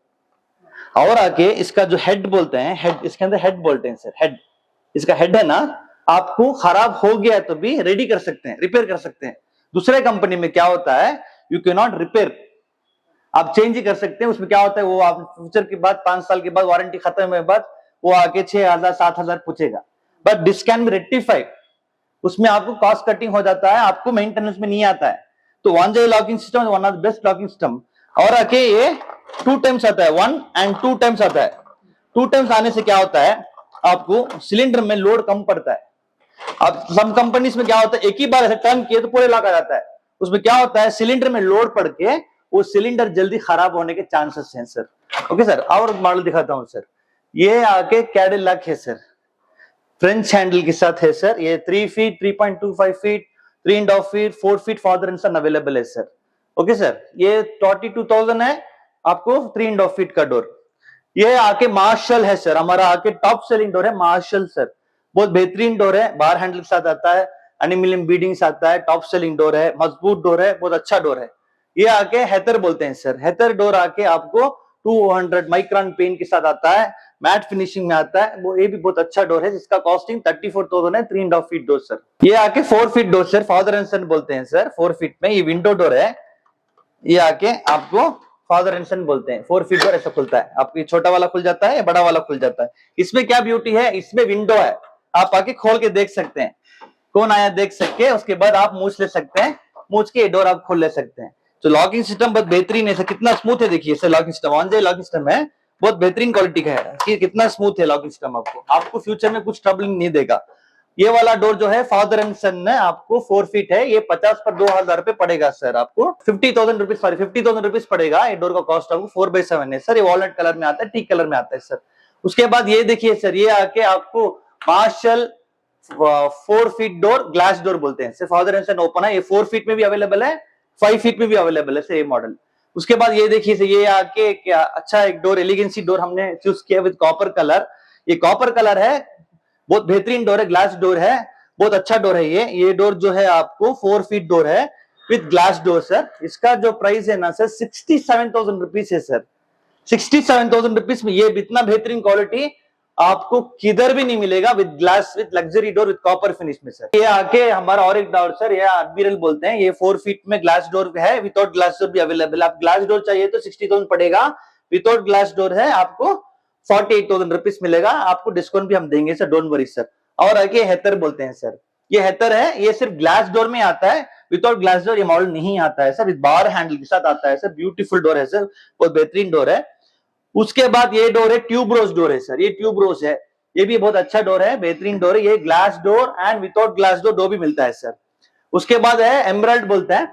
और आगे इसका जो हेड बोलते हैं, हेड, इसके अंदर हेड बोलते हैं सर, हेड, इसका हेड है ना, आपको खराब हो गया तो भी रेडी कर सकते हैं, रिपेयर कर सकते हैं। दूसरे कंपनी में क्या होता है, यू कैन नॉट रिपेयर, आप चेंज ही कर सकते हैं। उसमें क्या होता है, वो आप फ्यूचर के बाद 5 साल के बाद वारंटी खत्म होने के बाद वो आके 6,000 7,000 पूछेगा। But this can be rectified, उसमें आपको कॉस्ट कटिंग हो जाता है, आपको मेंटेनेंस में नहीं आता है। तो वांजई locking system one of the best locking system. और आके ये 2 टाइम्स आता है, 1 and 2 टाइम्स आता है। 2 टाइम्स आने से क्या होता है, आपको सिलेंडर में लोड कम पड़ता है। अब सम कंपनीज में क्या होता है, एक ही बार ऐसे टर्न किए तो पूरे लॉक आ जाता है। उसमें क्या होता है, सिलेंडर में लोड पड़ के वो सिलेंडर जल्दी खराब होने के चांसेस हैं सर। ओके सर, और मॉडल दिखाता हूं सर। ये आके कैडिलैक है सर, फ्रेंच हैंडल के साथ है सर। ये 3 feet, 3.25 feet, 3.5 feet, 4 feet father and son available है सर। ओके सर, ये 42,000 है आपको, 3.5 फीट का डोर। ये आके मार्शल है सर, हमारा आके टॉप सेलिंग डोर है मार्शल सर। बहुत बेहतरीन डोर है, बार हैंडल के साथ आता है, एल्यूमिनियम बीडिंग्स आता है, टॉप सेलिंग डोर है, मजबूत डोर है, बहुत अच्छा डोर है। ये आके हेथर बोलते हैं सर। हेथर डोर आके आपको 200 माइक्रॉन पेन के साथ आता है, मैट फिनिशिंग में आता है, वो ये भी बहुत अच्छा डोर है, जिसका कॉस्टिंग 34,000 है, 3.5 फीट डोर सर। ये आके 4 feet door sir, father and son बोलते हैं सर। 4 फीट में ये विंडो डोर है, ये आके आपको फादर एंड सन बोलते हैं। 4 फीट डोर ऐसा खुलता है, आपकी छोटा वाला खुल जाता है या बड़ा वाला खुल जाता है। इसमें क्या ब्यूटी है, इसमें विंडो है, आप आके खोल के देख सकते हैं, कौन आया देख सकते हैं, उसके बाद आप मूछ ले सकते हैं, मूछ के डोर आप खोल ले सकते हैं। तो लॉकिंग सिस्टम बहुत बेहतरीन है, कितना स्मूथ है देखिए सर। लॉकिंग सिस्टम वांजई लॉकिंग सिस्टम है, बहुत बेहतरीन क्वालिटी का है कि कितना स्मूथ है लॉकिंग सिस्टम। आपको फ्यूचर में कुछ ट्रबलिंग नहीं देगा। ये वाला डोर जो है फादर एंड सन है, आपको 4 फीट है, ये 50 पर 2,000 रुपए पड़ेगा सर। आपको 50,000 रुपीज, सॉरी 50,000 रुपीज पड़ेगा। ये डोर का कॉस्ट आपको 4/7 है सर। ये वॉलनट कलर में आता है, टीक कलर में आता है सर। उसके बाद ये देखिए सर, ये आके आपको Marshal 4 feet door, glass door बोलते हैं sir. Father and son open है, ये 4 फीट में भी अवेलेबल है, 5 फीट में भी अवेलेबल है सर ये मॉडल। उसके बाद ये देखिए सर, ये आके क्या अच्छा एक डोर, एलिगेंसी डोर हमने चूज किया विद कॉपर कलर। ये कॉपर कलर है, बहुत बेहतरीन डोर है, ग्लास डोर है, बहुत अच्छा डोर है। ये डोर जो है आपको 4 फीट डोर है विद ग्लास डोर सर। इसका जो प्राइस है ना सर 67,000 रुपीज है सर। 67,000 रुपीज में ये इतना बेहतरीन क्वालिटी आपको किधर भी नहीं मिलेगा, with glass, with luxury door, with copper finish में सर। ये आके हमारा और एक डोर सर, ये एडमिरल बोलते हैं। ये 4 फीट में ग्लास डोर है, विदाउट ग्लास डोर भी अवेलेबल है। आप ग्लास डोर चाहिए तो 60,000 पड़ेगा, विदाउट ग्लास डोर है आपको 48,000 रुपीज मिलेगा। आपको डिस्काउंट भी हम देंगे सर, डोंट वरी सर। और आगे हेथर बोलते हैं सर, ये हेथर है, ये सिर्फ ग्लास डोर में आता है, विदाउट ग्लास डोर ये मॉडल नहीं आता है सर, विद बार हैंडल के साथ आता है सर। ब्यूटीफुल डोर है सर, बहुत बेहतरीन डोर है। उसके बाद ये डोर है ट्यूब रोज डोर है सर। ये ट्यूब रोज है, ये भी बहुत अच्छा डोर है, बेहतरीन डोर है। ये glass door and without glass door दो भी मिलता है सर। उसके बाद है एमराल्ड बोलते हैं।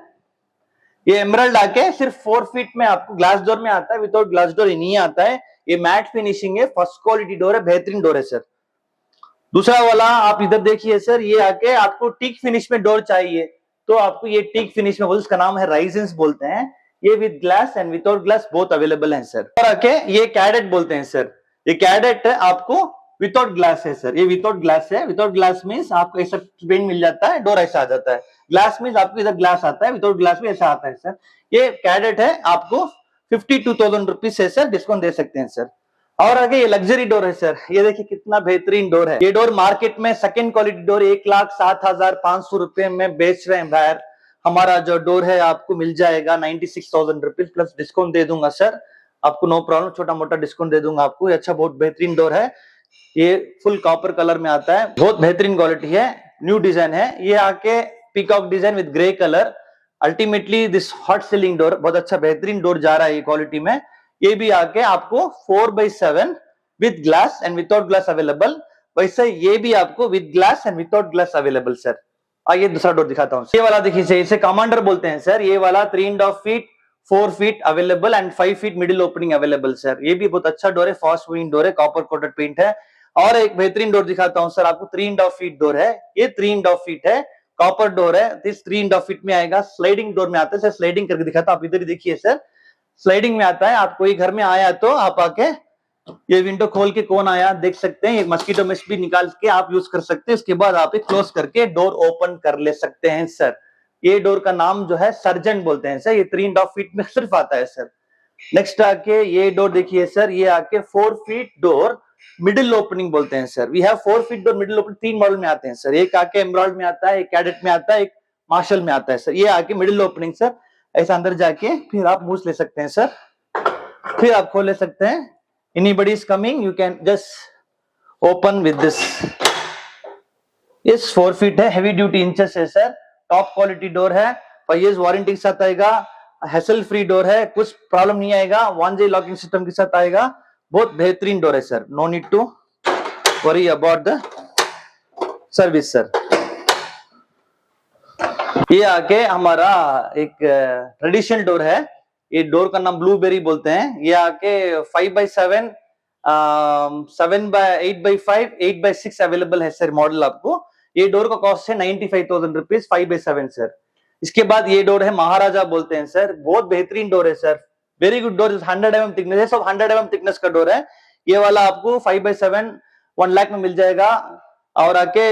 ये एमराल्ड आके सिर्फ 4 फीट में आपको ग्लास डोर में आता है, विदाउट ग्लास डोर नहीं आता है। ये मैट फिनिशिंग है, फर्स्ट क्वालिटी डोर है, बेहतरीन डोर है सर। दूसरा वाला आप इधर देखिए सर, ये आके आपको टीक फिनिश में डोर चाहिए तो आपको ये टीक फिनिश में बोलते, इसका नाम है राइजेंस बोलते हैं। ये with glass and without glass both available हैं सर। और आके ये कैडेट बोलते हैं सर। ये कैडेट आपको विदाउट ग्लास है सर, ये विदाउट ग्लास है। विदाउट ग्लास मींस आपको ऐसा पेन मिल जाता है, डोर ऐसा आ जाता है। ग्लास मींस आपको इधर ग्लास आता है, विदाउट ग्लास में ऐसा आता है सर। ये कैडेट है, आपको 52,000 रुपीज है सर, डिस्काउंट दे सकते हैं सर। और आगे ये लग्जरी डोर है सर, ये देखिए कितना बेहतरीन डोर है। ये डोर मार्केट में सेकंड क्वालिटी डोर 1,07,500 रुपए में बेच रहे हैं बाहर। हमारा जो डोर है आपको मिल जाएगा 96,000 रुपीज प्लस डिस्काउंट दे दूंगा सर, आपको नो प्रॉब्लम, छोटा मोटा डिस्काउंट दे दूंगा आपको। ये अच्छा बहुत बेहतरीन डोर है, ये फुल कॉपर कलर में आता है, बहुत बेहतरीन क्वालिटी है, न्यू डिजाइन है। ये आके peacock design with grey colour. Ultimately this hot selling door, बहुत अच्छा बेहतरीन डोर जा रहा है ये क्वालिटी में। ये भी आके आपको 4/7 with glass and without glass available. वैसे ये भी आपको with glass and without glass available sir. आइए दूसरा डोर दिखाता हूँ। ये वाला देखिए, इसे कमांडर बोलते हैं सर। ये वाला 3.5 feet, 4 feet available and 5 feet middle opening available sir. ये भी बहुत अच्छा डोर है, फास्ट मूविंग डोर है, कॉपर कोटेड पेंट है। और एक बेहतरीन डोर दिखाता हूँ सर आपको, 3.5 फीट डोर है। ये 3.5 फीट है, कॉपर डोर है, दिस 3.5 फीट में आएगा, स्लाइडिंग डोर में आता है सर, स्लाइडिंग करके दिखाता हूं, आप इधर ही देखिए सर, स्लाइडिंग में आता है। आप कोई घर में आया तो आप आके ये विंडो खोल के कौन आया देख सकते हैं, एक मस्कीटो मेश भी निकाल के आप यूज कर सकते हैं, उसके बाद आप क्लोज करके डोर ओपन कर ले सकते हैं सर। ये डोर का नाम जो है सर्जेंट बोलते हैं सर, ये 3.5 फीट में सिर्फ आता है सर। नेक्स्ट आके ये डोर देखिए सर, ये आके 4 फीट डोर मिडिल ओपनिंग बोलते हैं sir. We have 4 feet door middle opening, 3 model में आते हैं सर, एक आके एमराल्ड में आता है, एक कैडेट में आता है, एक मार्शल में आता है सर। ये आके मिडिल ओपनिंग सर, ऐसा अंदर जाके फिर आप मूव ले सकते हैं सर, फिर आप खोल ले सकते हैं। Anybody is coming, you can just open with this. इस 4 फीट है, हेवी ड्यूटी इंचेस है सर, टॉप क्वालिटी डोर है, 5 years वारंटी के साथ आएगा, हैसल फ्री डोर है, कुछ प्रॉब्लम नहीं आएगा, 1J लॉकिंग सिस्टम के साथ आएगा, बहुत बेहतरीन डोर है sir, no need to worry about the service sir. ये आके हमारा एक ट्रेडिशनल डोर है, ये डोर का नाम ब्लूबेरी बोलते हैं। ये आके 5x7 7x8x5 8x6 अवेलेबल है सर मॉडल आपको। ये डोर का कॉस्ट है 95,000 रुपीज, 5x7 सर। इसके बाद ये डोर है महाराजा बोलते हैं सर, बहुत बेहतरीन डोर है sir, very good door, 100 mm thickness है, सब 100 mm थिकनेस का डोर है। ये वाला आपको 5x7 1 लाख में मिल जाएगा, और आके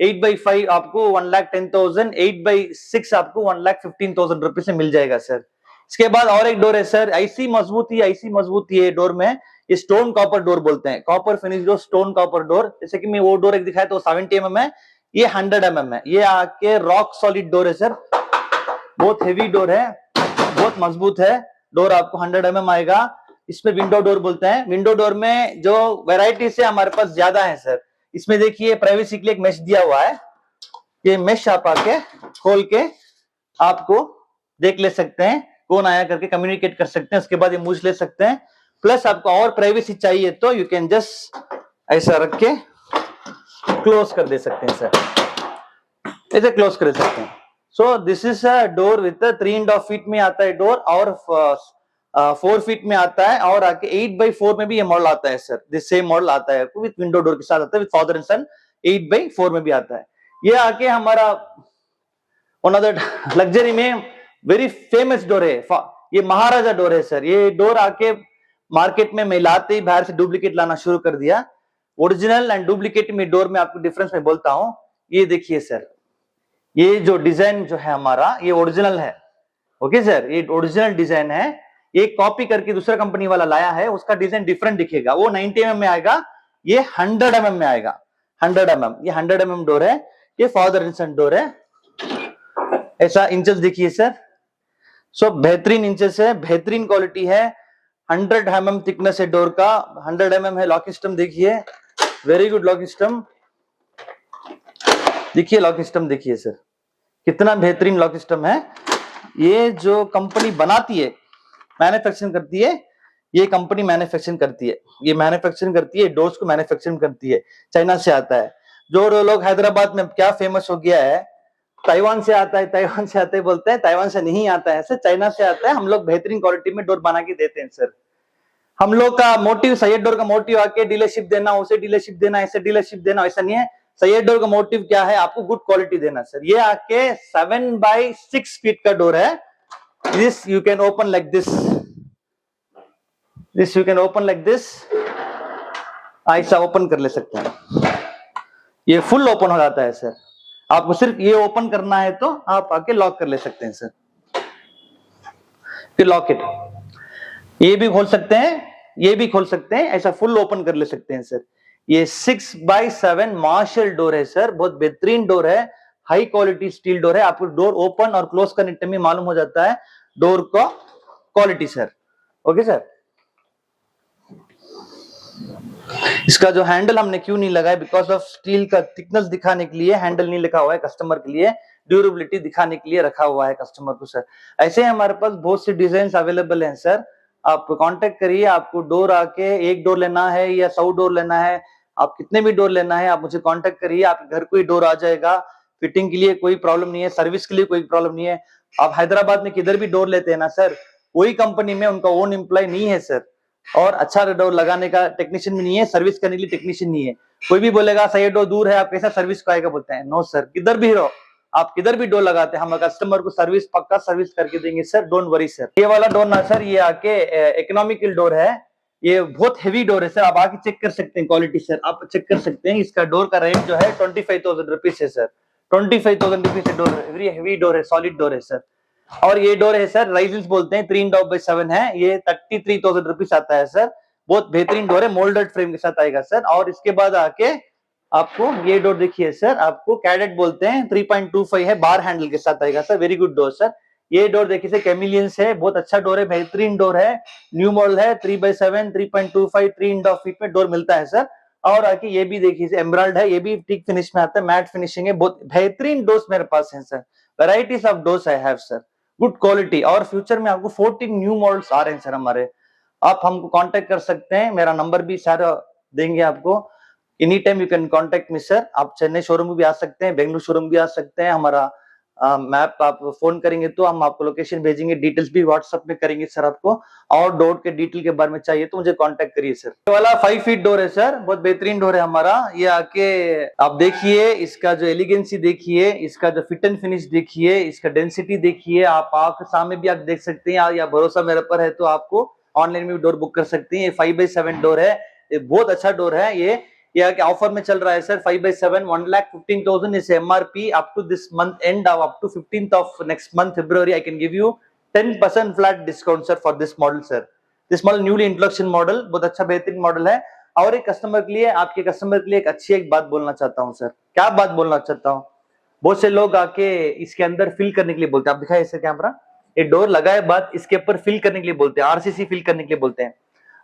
8x5 आपको 1,10,000, 8x6 आपको 1,15,000 रुपए से मिल जाएगा सर। इसके बाद और एक डोर है सर, ऐसी मजबूती है डोर में, ये स्टोन कॉपर डोर बोलते हैं, copper finish door, stone copper door. जैसे कि मैं वो डोर एक दिखाया तो 70 mm है, ये 100 mm है। ये आके रॉक सॉलिड डोर है सर, बहुत हेवी डोर है, बहुत मजबूत है डोर, आपको 100 mm आएगा। इसमें विंडो डोर बोलते हैं। विंडो डोर में जो वेराइटी से हमारे पास ज्यादा है सर, इसमें देखिए प्राइवेसी के लिए एक मेश दिया हुआ है, ये मेश आप आके खोल के आपको देख ले सकते हैं, कौन आया करके कम्युनिकेट कर सकते हैं, उसके बाद ये मूव ले सकते हैं। प्लस आपको और प्राइवेसी चाहिए तो यू कैन जस्ट ऐसा रख के क्लोज कर दे सकते हैं सर, ऐसे क्लोज कर सकते हैं। So this is a door with 3.5 feet में आता है डोर, और 4 फीट में आता है, और आके 8x4 में भी ये मॉडल आता है सर, दिस सेम मॉडल आता है विद विंडो डोर के साथ आता है, with father and sun 8x4 में भी आता है। ये आके हमारा वन ऑफ द लग्जरी में वेरी फेमस डोर है, ये महाराजा डोर है सर। ये डोर आके मार्केट में मिलाते ही बाहर से डुप्लीकेट लाना शुरू कर दिया। ओरिजिनल एंड डुप्लीकेट में डोर में आपको डिफरेंस में बोलता हूं। ये देखिए सर, ये जो डिजाइन जो है हमारा, ये ओरिजिनल है, ओके सर, ये ओरिजिनल डिजाइन है। एक कॉपी करके दूसरा कंपनी वाला लाया है, उसका डिजाइन डिफरेंट दिखेगा, वो 90 mm में आएगा, ये 100 mm में आएगा, 100 mm, ये 100 mm डोर है, ये फादर एंड सन डोर है। ऐसा इंचेस देखिए सर, सो बेहतरीन इंचेस है, बेहतरीन क्वालिटी है, 100 mm थिकनेस है डोर का, 100 mm है। लॉकिंग सिस्टम देखिए, वेरी गुड लॉकिंग सिस्टम, देखिए लॉकिंग सिस्टम देखिए सर, कितना बेहतरीन लॉकिंग सिस्टम है। ये जो कंपनी बनाती है, मैन्युफैक्चरिंग करती है, ये कंपनी मैन्युफैक्चरिंग करती है, ये मैन्युफैक्चरिंग करती है, डोर्स को मैन्युफैक्चरिंग करती है, चाइना से आता है। जो लोग हैदराबाद में क्या फेमस हो गया है, ताइवान से आता है, ताइवान से आते बोलते हैं, ताइवान से नहीं आता है सर, चाइना से आता है। हम लोग बेहतरीन क्वालिटी में डोर बना के देते हैं सर। हम लोग का मोटिव, सैयद डोर का मोटिव आके डीलरशिप देना, उसे डीलरशिप देना, ऐसे डीलरशिप देना, ऐसा नहीं है। सैयद डोर का मोटिव क्या है, आपको गुड क्वालिटी देना सर। ये आके 7x6 फीट का डोर है, this you can open like this, this you can open like this, ऐसा ओपन कर ले सकते हैं, ये फुल ओपन हो जाता है सर। आपको सिर्फ ये ओपन करना है तो आप आके लॉक कर ले सकते हैं सर, फिर लॉक इट, ये भी खोल सकते हैं, ये भी खोल सकते हैं, ऐसा फुल ओपन कर ले सकते हैं सर। ये 6x7 मार्शल डोर है सर, बहुत बेहतरीन डोर है, हाई क्वालिटी स्टील डोर है। आपको डोर ओपन और क्लोज करने टाइम में मालूम हो जाता है डोर का क्वालिटी सर, ओके सर। इसका जो हैंडल हमने क्यों नहीं लगाया, बिकॉज ऑफ स्टील का थिकनेस दिखाने के लिए हैंडल नहीं लिखा हुआ है कस्टमर के लिए, ड्यूरेबिलिटी दिखाने के लिए रखा हुआ है कस्टमर को सर। ऐसे हमारे पास बहुत से डिजाइन अवेलेबल हैं सर, आप कांटेक्ट करिए। आपको डोर आके एक डोर लेना है या 100 डोर लेना है, आप कितने भी डोर लेना है, आप मुझे कांटेक्ट करिए, आपके घर कोई डोर आ जाएगा। फिटिंग के लिए कोई प्रॉब्लम नहीं है, सर्विस के लिए कोई प्रॉब्लम नहीं है। आप हैदराबाद में किधर भी डोर लेते हैं ना सर, कोई कंपनी में उनका ओन एम्प्लॉय नहीं है सर, और अच्छा डोर लगाने का टेक्नीशियन भी नहीं है, सर्विस करने के लिए टेक्नीशियन नहीं है। कोई भी बोलेगा सर ये डोर दूर है, आप कैसा सर्विस को आएगा, बोलते हैं नो सर, किधर भी रहो आप, किधर भी डोर लगाते हैं हम कस्टमर को सर्विस पक्का सर्विस करके देंगे सर, डोंट वरी सर। ये वाला डोर ना सर, ये आके इकोनॉमिकल डोर है, ये बहुत हेवी डोर है सर, आप आके चेक कर सकते हैं क्वालिटी सर, आप चेक कर सकते हैं। इसका डोर का रेंज जो है 25,000 रुपीज है sir, 25,000 rupees door, very heavy door है, सॉलिड डोर है सर। और ये डोर है सर, राइजिंस बोलते हैं, 3.7 है, ये 33,000 रुपीज आता है सर, बहुत बेहतरीन डोर है, मोल्डेड फ्रेम के साथ आएगा सर। और इसके बाद आके आपको ये डोर देखिए सर, आपको कैडेट बोलते हैं, 3.25 है, बार हैंडल के साथ आएगा sir, very good door sir. ये डोर देखिए सर, कैमिलियंस है, बहुत अच्छा डोर है, बेहतरीन डोर है, न्यू मॉडल है, 3/7, 3.25, 3.5 फीट में डोर मिलता है सर। और आके ये भी देखिए एमराल्ड है, ये भी टिक फिनिश में आता है, मैट फिनिशिंग है, बहुत बेहतरीन डोर्स मेरे पास है sir, varieties of doors I have sir, good quality. और फ्यूचर में आपको 14 न्यू मॉडल्स आ रहे हैं सर हमारे, आप हमको कांटेक्ट कर सकते हैं, मेरा नंबर भी सारा देंगे आपको, any time you can contact me sir. आप चेन्नई शोरूम भी आ सकते हैं, बेंगलुरु शोरूम भी आ सकते हैं, हमारा मैप आप फोन करेंगे तो हम आपको लोकेशन भेजेंगे, डिटेल्स भी व्हाट्सएप में करेंगे सर आपको। और डोर के डिटेल के बारे में चाहिए तो मुझे कांटेक्ट करिए सर। ये वाला 5 फीट डोर है सर, बहुत बेहतरीन डोर है हमारा, ये आके आप देखिए, इसका जो एलिगेंसी देखिए, इसका जो फिट एंड फिनिश देखिए, इसका डेंसिटी देखिए, आप आंख सामने भी आप देख सकते हैं, या भरोसा मेरे पर है तो आपको ऑनलाइन में भी डोर बुक कर सकते हैं। ये 5/7 डोर है, ये बहुत अच्छा डोर है, ये के ऑफर में चल रहा है sir, 5/7 1,15,000 is MRP up to this month end, or up to 15th of next month February I can give you 10% flat discount sir for this model sir। this model newly introduction model, बहुत अच्छा बेहतरीन model है। और एक customer के लिए, आपके customer के लिए एक अच्छी एक बात बोलना चाहता हूँ सर। क्या बात बोलना चाहता हूँ, बहुत से लोग आके इसके अंदर फिल करने के लिए बोलते हैं, आप दिखाए इसे कैमरा, ये डोर लगाए बाद इसके ऊपर फिल करने के लिए बोलते हैं, आरसीसी फिल करने के लिए बोलते हैं।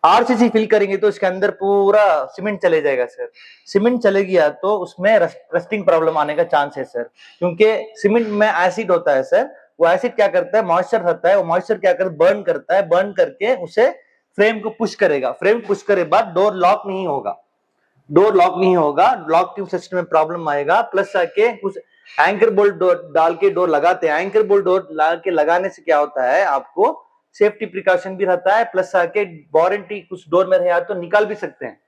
आरसीसी फिल करेंगे तो इसके अंदर पूरा सीमेंट चले जाएगा सर, सीमेंट चले गया तो उसमें रस्टिंग प्रॉब्लम आने का चांस है सर, क्योंकि सीमेंट में एसिड होता है सर, वो एसिड क्या करता है, मॉइस्चर रहता है, वो मॉइस्चर क्या करता है, बर्न करता है, बर्न करके उसे फ्रेम को पुश करेगा, फ्रेम पुश करे बाद डोर लॉक नहीं होगा, डोर लॉक नहीं होगा, लॉकिंग सिस्टम में प्रॉब्लम आएगा। प्लस आके कुछ एंकर बोल्ट डाल के डोर लगाते हैं, एंकर बोल्ट डोर डाल के लगाने से क्या होता है, आपको सेफ्टी प्रिकॉशन भी रहता है, प्लस आके वारंटी कुछ डोर में रहे तो निकाल भी सकते हैं।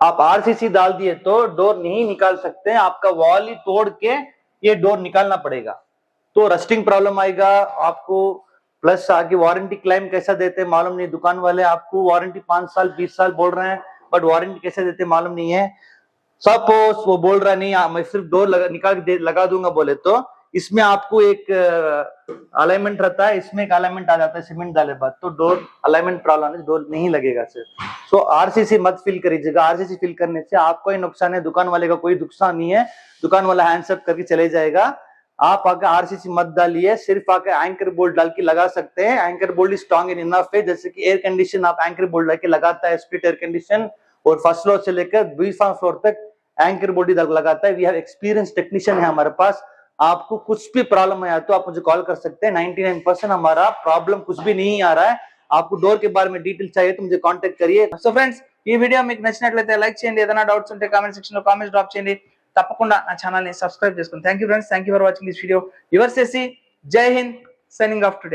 आप आरसीसी डाल दिए तो डोर नहीं निकाल सकते, आपका वॉल ही तोड़ के ये डोर निकालना पड़ेगा, तो रस्टिंग प्रॉब्लम आएगा आपको। प्लस आगे वारंटी क्लेम कैसा देते हैं मालूम नहीं, दुकान वाले आपको वारंटी 5 साल 20 साल बोल रहे हैं, बट वारंटी कैसे देते मालूम नहीं है। सपोज वो बोल रहा नहीं मैं सिर्फ डोर लगा दूंगा बोले तो इसमें आपको एक अलाइनमेंट रहता है, इसमें एक अलाइनमेंट आ जाता है सीमेंट डाले बाद, तो डोर अलाइनमेंट प्रॉब्लम है, डोर नहीं लगेगा सर। सो आरसीसी मत फिल करिएगा, आरसीसी फिल करने से आपको ही नुकसान है, दुकान वाले का कोई नुकसान नहीं है, दुकान वाला हैंड्सअप करके चले जाएगा। आप आकर आरसीसी मत डालिए, सिर्फ आकर एंकर बोल्ट डाल के लगा सकते हैं, anchor bolt strong and enough है, जैसे कि एयर कंडीशन आप एंकर बोल्ट डाल के लगाता है, स्प्लिट एयर कंडीशन, और फर्स्ट फ्लोर से लेकर 20वां फ्लोर तक एंकर बोल्ट लगाता है। वी हैव एक्सपीरियंस टेक्नीशियन है हमारे पास, आपको कुछ भी प्रॉब्लम है तो आप मुझे कॉल कर सकते हैं, 99% हमारा प्रॉब्लम कुछ भी नहीं आ रहा है। आपको डोर के बारे में डिटेल चाहिए तो मुझे कांटेक्ट करिए। సో ఫ్రెండ్స్, ఈ వీడియో మీకు నచ్చినట్లయితే లైక్ చేయండి, ఏదైనా డౌట్స్ ఉంటే కామెంట్ సెక్షన్ లో కామెంట్స్ డ్రాప్ చేయండి, తప్పకుండా నా ఛానల్ ని సబ్స్క్రైబ్ చేసుకోండి। Thank you friends, thank you for watching this video, yours చేసి జై హింద్, సైనింగ్ ఆఫ్ టుడే।